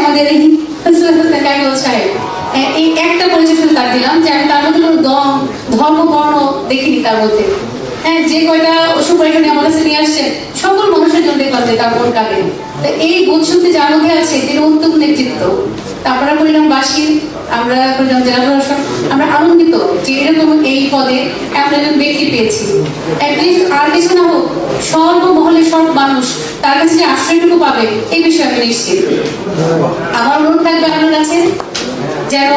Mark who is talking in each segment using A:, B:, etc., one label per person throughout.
A: আমাদের সাহেব, এই একটা পরিচয় শুধু তার দিলাম যে আমি তার মধ্যে কোনো ধর্ম বর্ণ দেখিনি তার মধ্যে। হ্যাঁ, যে কয়টা সুপারিখানে আমার কাছে নিয়ে আসছেন সকল মানুষের জন্য দেখলাম যে তার মন কাঁদে। এই বোধশক্তি যার মধ্যে আছে তিনি উত্তম নেতৃত্ব। আপনারা পরিণামবাসী, আমরা পরিণাম জেলা প্রশাসন, আমরা আনন্দিত যে এরকম এই পদে আমরা একজন ব্যক্তি পেয়েছি। অ্যাটলিস্ট আর কিছু না হোক, সর্বমহলে সব মানুষ তার কাছে যে আশ্রয়টুকু পাবে এই বিষয়ে আমি নিশ্চিত। আমার অনুরোধ থাকবে আপনার কাছে যেন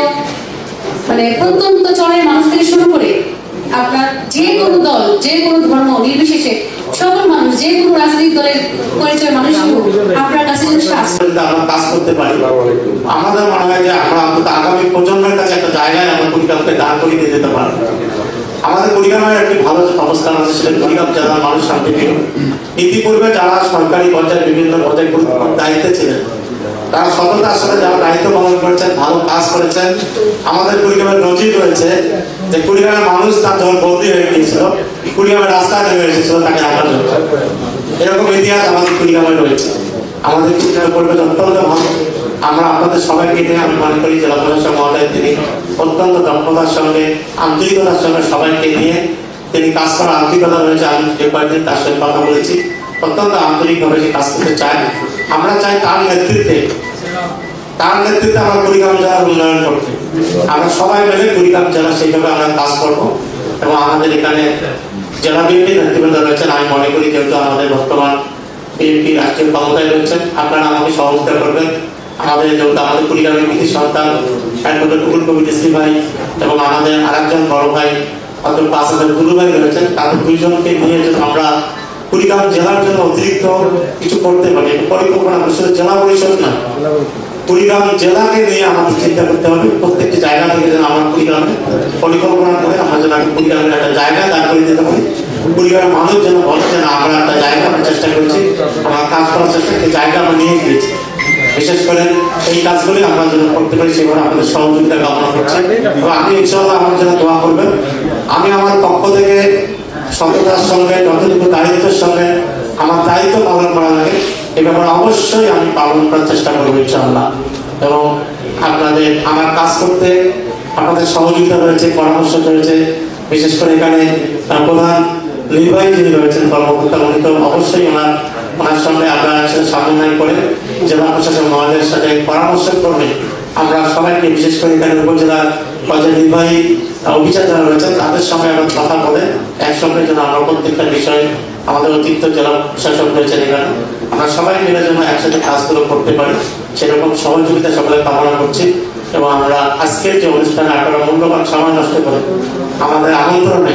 A: মানে প্রত্যন্ত চরের মানুষ থেকে শুরু করে আপনার যে কোনো দল, যে কোনো ধর্ম নির্বিশেষে সকল মানুষ, যে কোনো রাজনৈতিক দলের পরিচয় মানুষ আপনার কাছে
B: কাজ করতে পারি। আমাদের মনে হয় যে আমরা আগামী প্রজন্মের কাছে একটা জায়গায় আমরা কুড়িগ্রামকে দাঁড় করিয়ে দিয়ে যেতে পারি। আমাদের কুড়িগ্রামের একটি ভালো অবস্থান আছে, সেটা কুড়িগ্রাম জেলার মানুষ শান্তিপ্রিয়। ইতিপূর্বে যারা সরকারি পর্যায়ে বিভিন্ন পর্যায়ে দায়িত্বে ছিলেন, তারা সততার সাথে যারা দায়িত্ব পালন করেছেন, ভালো কাজ করেছেন। আমাদের কুড়িগ্রামের নজির রয়েছে যে কুড়িগ্রামের মানুষ তার যখন বদলি হয়ে গিয়েছিল, কুড়িগ্রামের রাস্তায় নেমে এসেছিল তাকে রাখার জন্য। এরকম ইতিহাস আমাদের কুড়িগ্রামে রয়েছে। আমাদের কুড়িগ্রামের পরিবেশ অত্যন্ত ভালো। আমরা আপনাদের সবাইকে নিয়ে আমি মনে করি জেলা প্রশাসক মহোদয় তিনি অত্যন্ত দক্ষতার সঙ্গে, আন্তরিকতার সঙ্গে সবাইকে নিয়ে তিনি কাজ করার আন্তরিকতা রয়েছে। আমি যে কয়েকদিন তার সঙ্গে কথা বলেছি, অত্যন্ত আন্তরিকভাবে সে কাজ করতে চায়। আমরা চাই তার নেতৃত্বে আমরা কুড়িগ্রাম জেলার উন্নয়ন করতে। আমরা সবাই মিলে কুড়িগ্রাম জেলা সেইভাবে আমরা কাজ করব। এবং আমাদের এখানে জেলা বিএনপি নেতৃবৃন্দ রয়েছেন। আমি মনে করি যেহেতু আমাদের বর্তমান বিএনপি রাষ্ট্রীয় ক্ষমতায় রয়েছেন, আপনারা আমাকে সহযোগিতা করবেন। আমাদের যেহেতু আমাদের কুড়িগ্রামের কৃতি সন্তান অ্যাডভোকেট টুকুল কবির ইসলাম ভাই এবং আমাদের আরেকজন বড় ভাই অথবা 5,000 গুরু ভাই রয়েছেন, তাদের দুইজনকে নিয়ে যদি আমরা কুড়িগ্রাম জেলার জন্য অতিরিক্ত কিছু করতে পারি, পরিকল্পনা শুধু জেলা পরিষদ না, কুড়িগ্রাম জেলাকে নিয়ে আমাদের চিন্তা করতে হবে। প্রত্যেকটি জায়গা থেকে যেন আমরা কুড়িগ্রামে পরিকল্পনা করে আমরা যেন কুড়িগ্রামের একটা জায়গা দাঁড় করে দিতে পারি। কুড়িগ্রামের মানুষ যেন বলে যে আমরা একটা জায়গা আমরা চেষ্টা করছি, আমরা কাজ করার চেষ্টা, একটি জায়গা আমরা নিয়ে গিয়েছি। বিশেষ করে এই কাজগুলি আমরা যেন করতে পারি সেভাবে আপনাদের সহযোগিতা কামনা করছি। এবং আপনি ইনশাআল্লাহ আমার জন্য দোয়া করবেন। আমি আমার পক্ষ থেকে সততার সঙ্গে, যতটুকু দায়িত্বের সঙ্গে আমার দায়িত্ব পালন করা লাগে এ ব্যাপারে অবশ্যই আমি পালন করার চেষ্টা করবো ইনশাআল্লাহ। এবং আপনাদের আমার কাজ করতে আপনাদের সহযোগিতা রয়েছে, পরামর্শ রয়েছে। বিশেষ করে এখানে প্রধান নির্বাহী যিনি রয়েছেন কর্মকর্তা, উনি তো অবশ্যই ওনার সঙ্গে আপনারা সমন্বয় করে জেলা প্রশাসক মহোদয়ের সাথে পরামর্শ করবেন। আমরা সবাইকে বিশেষ করে এখানে উপজেলার পর্যায়ে নির্বাহী অফিসার যারা রয়েছেন তাদের সঙ্গে আমরা কথা বলে একসঙ্গে যেন আমরা প্রত্যেকটা বিষয়ে আমাদের অতিরিক্ত জেলা প্রশাসক রয়েছেন এখানে আমরা সবাই মিলে যেন একসাথে কাজগুলো করতে পারি, সেরকম সহযোগিতা সকলে কামনা করছি। এবং আমরা আজকের যে অনুষ্ঠানে আপনারা মূল্যবান সময় নষ্ট করে আমাদের আমন্ত্রণে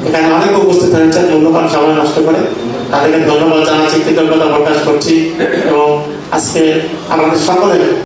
B: এখানে অনেক উপস্থিত হয়েছেন, মূল্যবান সময় নষ্ট করে তাদেরকে ধন্যবাদ জানাচ্ছি, কৃতজ্ঞতা প্রকাশ করছি। এবং আজকে আমাদের সকলের